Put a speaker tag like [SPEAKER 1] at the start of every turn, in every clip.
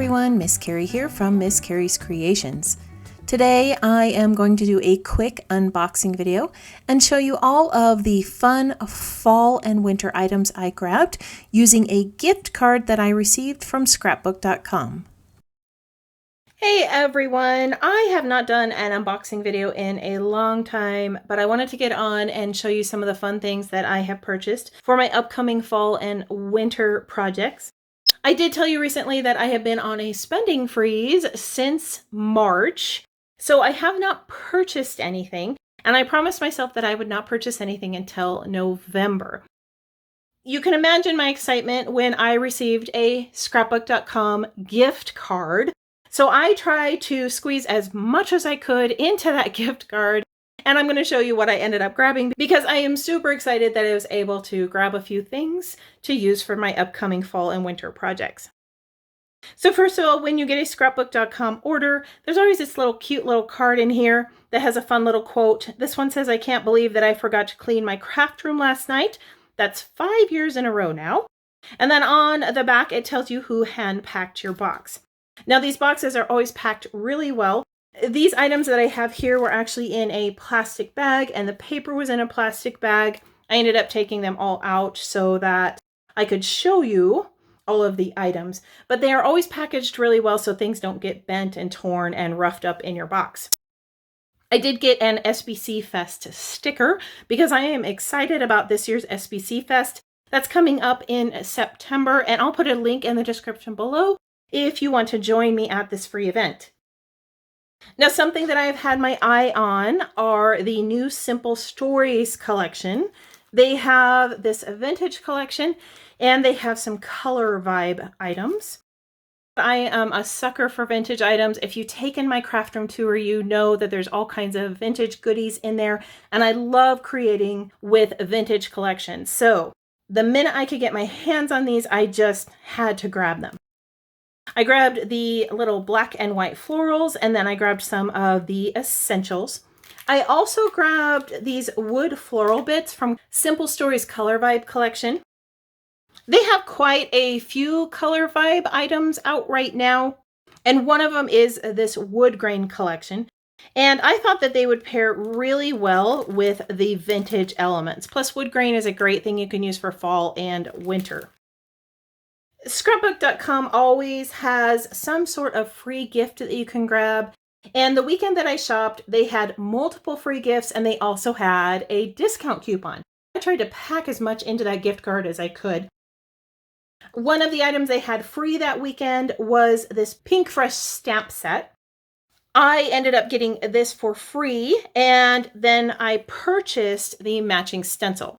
[SPEAKER 1] everyone, Miss Carrie here from Miss Carrie's Creations. Today I am going to do a quick unboxing video and show you all of the fun fall and winter items I grabbed using a gift card that I received from scrapbook.com. Hey everyone, I have not done an unboxing video in a long time, but I wanted to get on and show you some of the fun things that I have purchased for my upcoming fall and winter projects. I did tell you recently that I have been on a spending freeze since March, so I have not purchased anything, and I promised myself that I would not purchase anything until November. You can imagine my excitement when I received a scrapbook.com gift card. So I tried to squeeze as much as I could into that gift card, and I'm going to show you what I ended up grabbing because I am super excited that I was able to grab a few things to use for my upcoming fall and winter projects. So first of all, when you get a scrapbook.com order, there's always this little cute little card in here that has a fun little quote. This one says, "I can't believe that I forgot to clean my craft room last night." That's 5 years in a row now. And then on the back, it tells you who hand packed your box. Now these boxes are always packed really well. These items that I have here were actually in a plastic bag and the paper was in a plastic bag. I ended up taking them all out so that I could show you all of the items, but they are always packaged really well so things don't get bent and torn and roughed up in your box. I did get an SBC Fest sticker because I am excited about this year's SBC Fest. That's coming up in September, and I'll put a link in the description below if you want to join me at this free event. Now, something that I've had my eye on are the new Simple Stories collection. They have this vintage collection and they have some color vibe items. I am a sucker for vintage items. If you've taken my craft room tour, you know that there's all kinds of vintage goodies in there, and I love creating with vintage collections. So the minute I could get my hands on these, I just had to grab them. I grabbed the little black and white florals, and then I grabbed some of the essentials. I also grabbed these wood floral bits from Simple Stories Color Vibe collection. They have quite a few color vibe items out right now, and one of them is this wood grain collection. And I thought that they would pair really well with the vintage elements. Plus, wood grain is a great thing you can use for fall and winter. Scrapbook.com always has some sort of free gift that you can grab. And the weekend that I shopped, they had multiple free gifts and they also had a discount coupon. I tried to pack as much into that gift card as I could. One of the items they had free that weekend was this Pink Fresh stamp set. I ended up getting this for free, and then I purchased the matching stencil.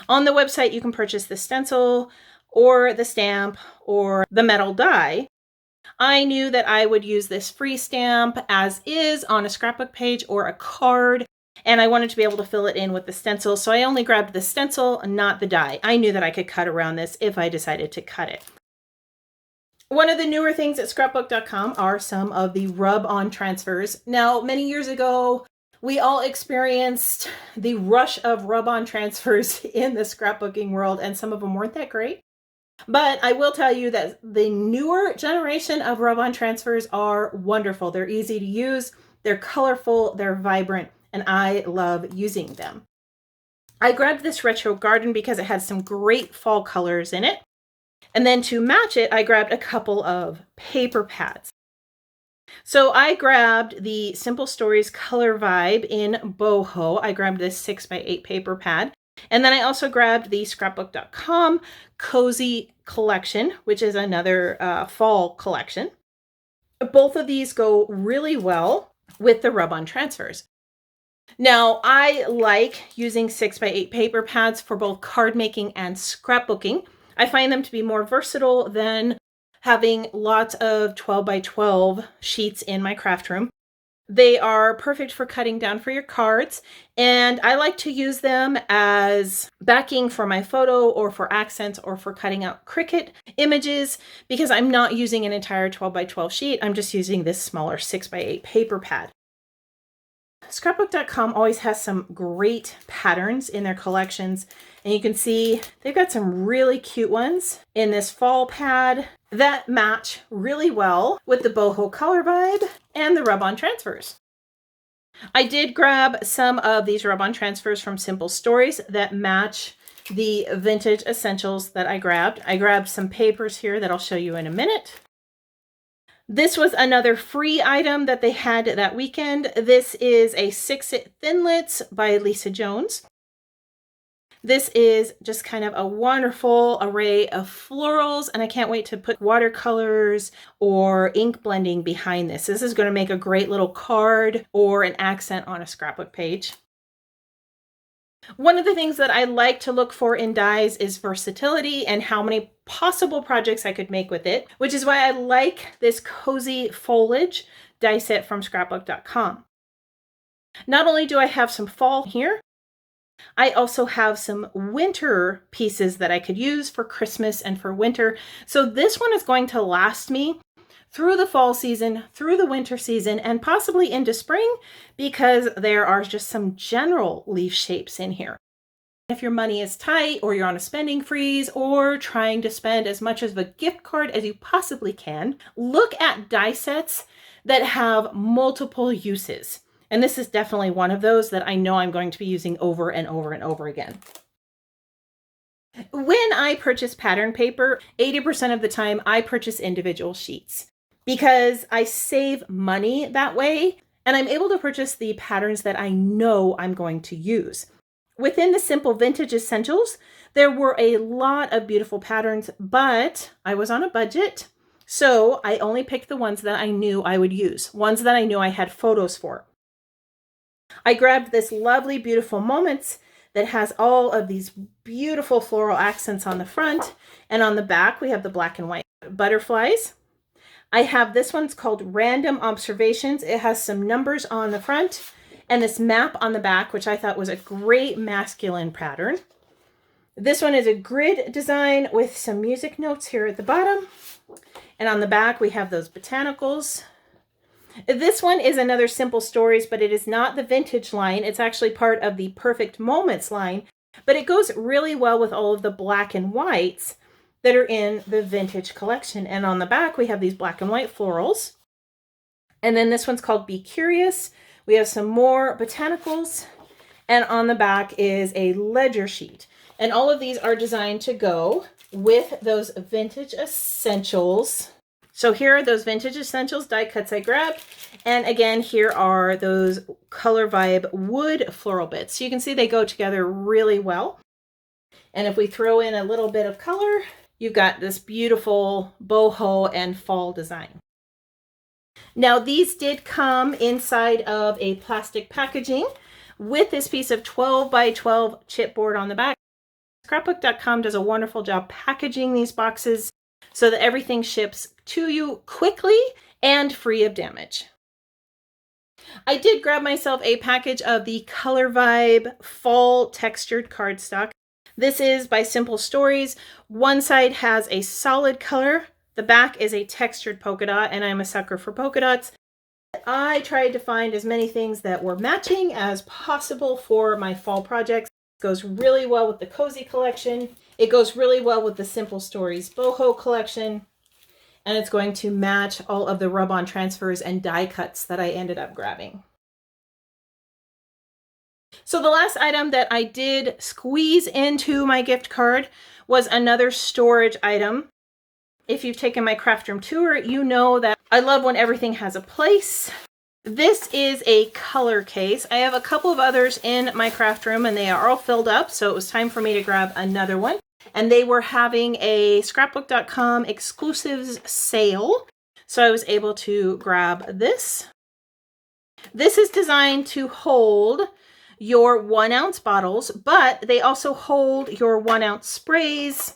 [SPEAKER 1] On the website, you can purchase the stencil or the stamp or the metal die. I knew that I would use this free stamp as is on a scrapbook page or a card, and I wanted to be able to fill it in with the stencil, so I only grabbed the stencil, not the die. I knew that I could cut around this if I decided to cut it. One of the newer things at scrapbook.com are some of the rub-on transfers. Now, many years ago, we all experienced the rush of rub-on transfers in the scrapbooking world, and some of them weren't that great. But I will tell you that the newer generation of rub-on transfers are wonderful. They're easy to use, they're colorful, they're vibrant, and I love using them. I grabbed this retro garden because it had some great fall colors in it. And then to match it, I grabbed a couple of paper pads. So I grabbed the Simple Stories Color Vibe in Boho. I grabbed this 6x8 paper pad. And then I also grabbed the scrapbook.com Cozy collection, which is another fall collection. Both of these go really well with the rub-on transfers. Now, I like using 6x8 paper pads for both card making and scrapbooking. I find them to be more versatile than having lots of 12x12 sheets in my craft room. They are perfect for cutting down for your cards, and I like to use them as backing for my photo or for accents or for cutting out Cricut images because I'm not using an entire 12x12 sheet. I'm just using this smaller 6x8 paper pad. Scrapbook.com always has some great patterns in their collections, and you can see they've got some really cute ones in this fall pad that match really well with the boho color vibe and the rub-on transfers. I did grab some of these rub-on transfers from Simple Stories that match the vintage essentials that I grabbed. I grabbed some papers here that I'll show you in a minute. This was another free item that they had that weekend. This is a 6-It Thinlits by Lisa Jones. This is just kind of a wonderful array of florals, and I can't wait to put watercolors or ink blending behind this. This is going to make a great little card or an accent on a scrapbook page. One of the things that I like to look for in dies is versatility and how many possible projects I could make with it, which is why I like this cozy foliage die set from scrapbook.com. Not only do I have some fall here, I also have some winter pieces that I could use for Christmas and for winter. So this one is going to last me through the fall season, through the winter season, and possibly into spring, because there are just some general leaf shapes in here. If your money is tight, or you're on a spending freeze, or trying to spend as much of a gift card as you possibly can, look at die sets that have multiple uses. And this is definitely one of those that I know I'm going to be using over and over and over again. When I purchase pattern paper, 80% of the time I purchase individual sheets because I save money that way, and I'm able to purchase the patterns that I know I'm going to use. Within the Simple Vintage Essentials, there were a lot of beautiful patterns, but I was on a budget, so I only picked the ones that I knew I would use, ones that I knew I had photos for. I grabbed this lovely, beautiful Moments that has all of these beautiful floral accents on the front, and on the back we have the black and white butterflies. I have this one's called Random Observations. It has some numbers on the front and this map on the back, which I thought was a great masculine pattern. This one is a grid design with some music notes here at the bottom. And on the back, we have those botanicals. This one is another Simple Stories, but it is not the vintage line. It's actually part of the Perfect Moments line, but it goes really well with all of the black and whites that are in the vintage collection. And on the back, we have these black and white florals. And then this one's called Be Curious. We have some more botanicals. And on the back is a ledger sheet. And all of these are designed to go with those vintage essentials. So here are those vintage essentials die cuts I grabbed. And again, here are those Color Vibe wood floral bits. So you can see they go together really well. And if we throw in a little bit of color, you've got this beautiful boho and fall design. Now these did come inside of a plastic packaging with this piece of 12 by 12 chipboard on the back. Scrapbook.com does a wonderful job packaging these boxes so that everything ships to you quickly and free of damage. I did grab myself a package of the Color Vibe fall textured cardstock. This is by Simple Stories. One side has a solid color. The back is a textured polka dot, and I'm a sucker for polka dots. I tried to find as many things that were matching as possible for my fall projects. It goes really well with the Cozy collection. It goes really well with the Simple Stories boho collection. And it's going to match all of the rub-on transfers and die cuts that I ended up grabbing. So the last item that I did squeeze into my gift card was another storage item. If you've taken my craft room tour, you know that I love when everything has a place. This is a color case. I have a couple of others in my craft room and they are all filled up, so it was time for me to grab another one. And they were having a scrapbook.com exclusives sale, so I was able to grab this. This is designed to hold your 1 ounce bottles, but they also hold your 1 ounce sprays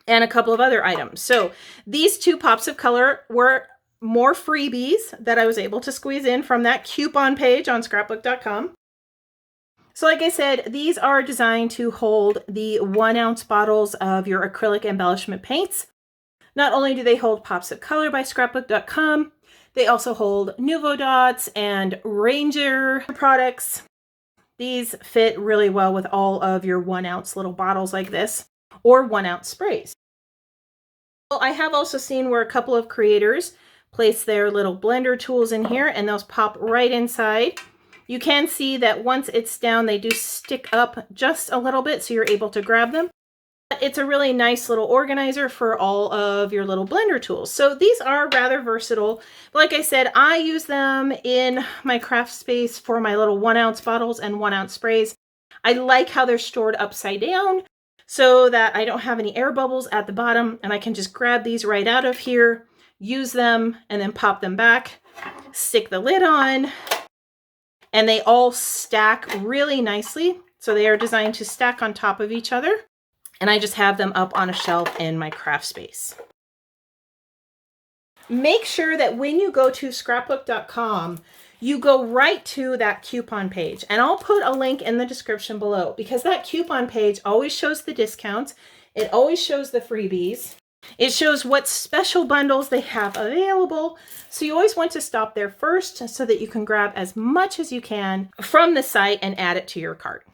[SPEAKER 1] and a couple of other items. So these 2 pops of color were more freebies that I was able to squeeze in from that coupon page on scrapbook.com. So like I said, these are designed to hold the 1 ounce bottles of your acrylic embellishment paints. Not only do they hold pops of color by scrapbook.com, they also hold Nuvo Dots and Ranger products. These fit really well with all of your 1 ounce little bottles like this, or 1 ounce sprays. Well, I have also seen where a couple of creators place their little blender tools in here and those pop right inside. You can see that once it's down, they do stick up just a little bit so you're able to grab them. It's a really nice little organizer for all of your little blender tools. So these are rather versatile. Like I said, I use them in my craft space for my little 1-ounce bottles and 1-ounce sprays. I like how they're stored upside down so that I don't have any air bubbles at the bottom, and I can just grab these right out of here, use them, and then pop them back, stick the lid on, and they all stack really nicely. So they are designed to stack on top of each other. And I just have them up on a shelf in my craft space. Make sure that when you go to scrapbook.com, you go right to that coupon page. And I'll put a link in the description below because that coupon page always shows the discounts. It always shows the freebies. It shows what special bundles they have available. So you always want to stop there first so that you can grab as much as you can from the site and add it to your cart.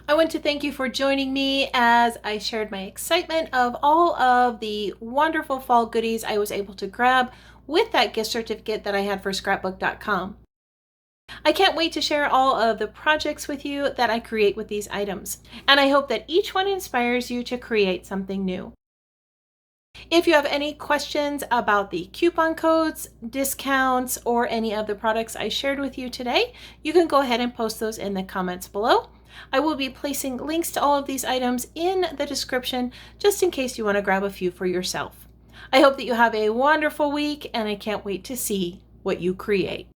[SPEAKER 1] I want to thank you for joining me as I shared my excitement of all of the wonderful fall goodies I was able to grab with that gift certificate that I had for scrapbook.com. I can't wait to share all of the projects with you that I create with these items, and I hope that each one inspires you to create something new. If you have any questions about the coupon codes, discounts, or any of the products I shared with you today, you can go ahead and post those in the comments below. I will be placing links to all of these items in the description just in case you want to grab a few for yourself. I hope that you have a wonderful week, and I can't wait to see what you create.